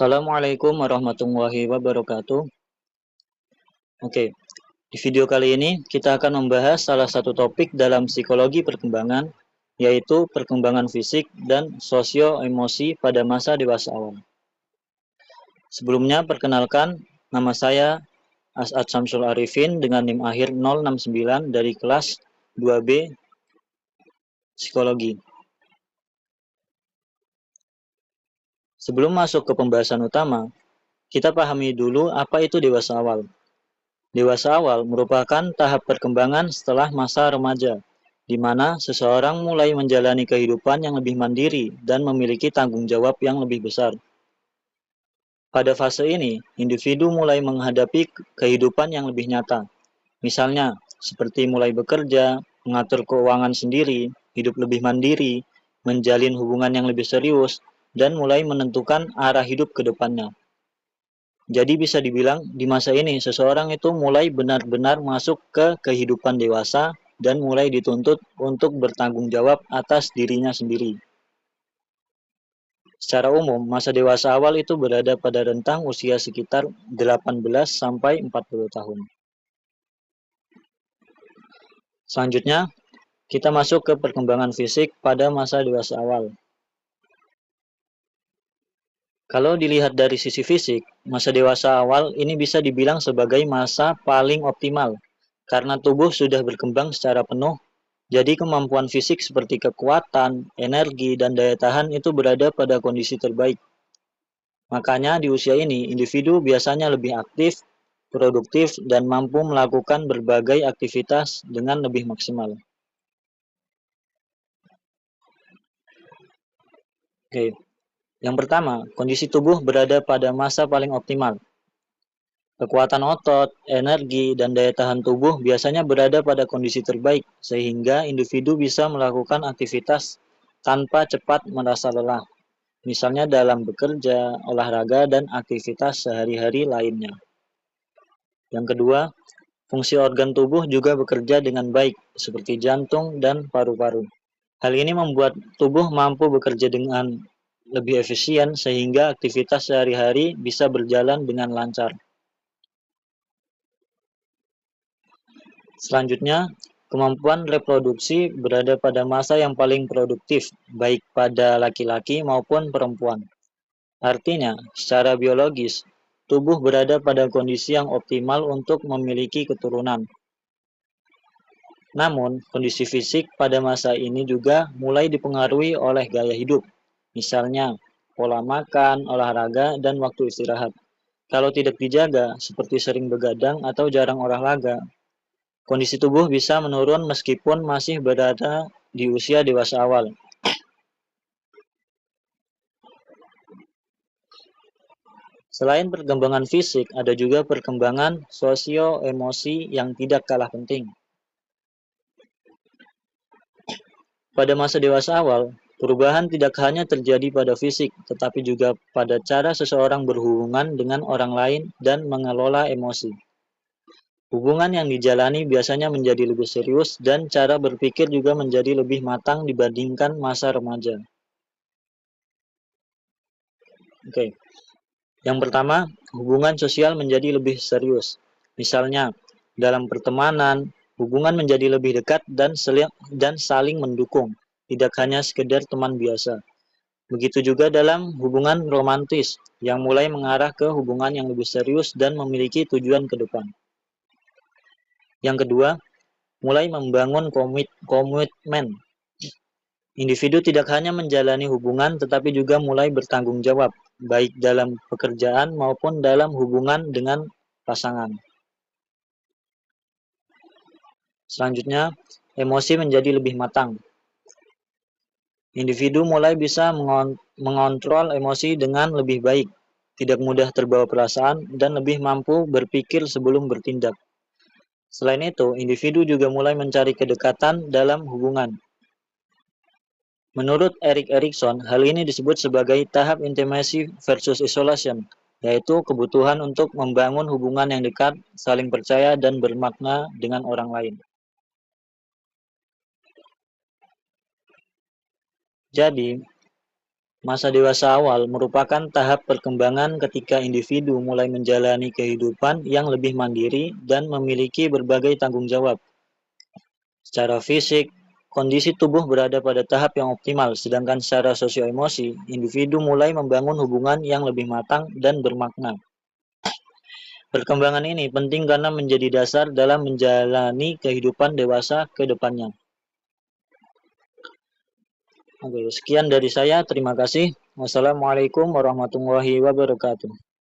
Assalamualaikum warahmatullahi wabarakatuh. Oke, di video kali ini kita akan membahas salah satu topik dalam psikologi perkembangan, yaitu perkembangan fisik dan sosio-emosi pada masa dewasa awal. Sebelumnya, perkenalkan, nama saya As'ad Syamsul Arifin dengan NIM akhir 069 dari kelas 2B Psikologi. Sebelum masuk ke pembahasan utama, kita pahami dulu apa itu dewasa awal. Dewasa awal merupakan tahap perkembangan setelah masa remaja, di mana seseorang mulai menjalani kehidupan yang lebih mandiri dan memiliki tanggung jawab yang lebih besar. Pada fase ini, individu mulai menghadapi kehidupan yang lebih nyata. Misalnya, seperti mulai bekerja, mengatur keuangan sendiri, hidup lebih mandiri, menjalin hubungan yang lebih serius, dan mulai menentukan arah hidup ke depannya. Jadi bisa dibilang di masa ini seseorang itu mulai benar-benar masuk ke kehidupan dewasa dan mulai dituntut untuk bertanggung jawab atas dirinya sendiri. Secara umum, masa dewasa awal itu berada pada rentang usia sekitar 18 sampai 40 tahun. Selanjutnya, kita masuk ke perkembangan fisik pada masa dewasa awal. Kalau dilihat dari sisi fisik, masa dewasa awal ini bisa dibilang sebagai masa paling optimal, karena tubuh sudah berkembang secara penuh, jadi kemampuan fisik seperti kekuatan, energi, dan daya tahan itu berada pada kondisi terbaik. Makanya di usia ini, individu biasanya lebih aktif, produktif, dan mampu melakukan berbagai aktivitas dengan lebih maksimal. Oke. Yang pertama, kondisi tubuh berada pada masa paling optimal. Kekuatan otot, energi, dan daya tahan tubuh biasanya berada pada kondisi terbaik, sehingga individu bisa melakukan aktivitas tanpa cepat merasa lelah, misalnya dalam bekerja, olahraga, dan aktivitas sehari-hari lainnya. Yang kedua, fungsi organ tubuh juga bekerja dengan baik, seperti jantung dan paru-paru. Hal ini membuat tubuh mampu bekerja dengan lebih efisien sehingga aktivitas sehari-hari bisa berjalan dengan lancar. Selanjutnya, kemampuan reproduksi berada pada masa yang paling produktif, baik pada laki-laki maupun perempuan. Artinya, secara biologis, tubuh berada pada kondisi yang optimal untuk memiliki keturunan. Namun, kondisi fisik pada masa ini juga mulai dipengaruhi oleh gaya hidup, misalnya pola makan, olahraga, dan waktu istirahat. Kalau tidak dijaga, seperti sering begadang atau jarang olahraga, kondisi tubuh bisa menurun meskipun masih berada di usia dewasa awal. Selain perkembangan fisik, ada juga perkembangan sosio-emosi yang tidak kalah penting. Pada masa dewasa awal, perubahan tidak hanya terjadi pada fisik, tetapi juga pada cara seseorang berhubungan dengan orang lain dan mengelola emosi. Hubungan yang dijalani biasanya menjadi lebih serius dan cara berpikir juga menjadi lebih matang dibandingkan masa remaja. Oke. Yang pertama, hubungan sosial menjadi lebih serius. Misalnya, dalam pertemanan, hubungan menjadi lebih dekat dan saling mendukung, tidak hanya sekedar teman biasa. Begitu juga dalam hubungan romantis, yang mulai mengarah ke hubungan yang lebih serius dan memiliki tujuan ke depan. Yang kedua, mulai membangun komitmen. Individu tidak hanya menjalani hubungan, tetapi juga mulai bertanggung jawab, baik dalam pekerjaan maupun dalam hubungan dengan pasangan. Selanjutnya, emosi menjadi lebih matang. Individu mulai bisa mengontrol emosi dengan lebih baik, tidak mudah terbawa perasaan, dan lebih mampu berpikir sebelum bertindak. Selain itu, individu juga mulai mencari kedekatan dalam hubungan. Menurut Erik Erikson, hal ini disebut sebagai tahap intimacy versus isolation, yaitu kebutuhan untuk membangun hubungan yang dekat, saling percaya, dan bermakna dengan orang lain. Jadi, Masa dewasa awal merupakan tahap perkembangan ketika individu mulai menjalani kehidupan yang lebih mandiri dan memiliki berbagai tanggung jawab. Secara fisik, kondisi tubuh berada pada tahap yang optimal, sedangkan secara sosio-emosi, individu mulai membangun hubungan yang lebih matang dan bermakna. Perkembangan ini penting karena menjadi dasar dalam menjalani kehidupan dewasa ke depannya. Oke, sekian dari saya. Terima kasih. Wassalamualaikum warahmatullahi wabarakatuh.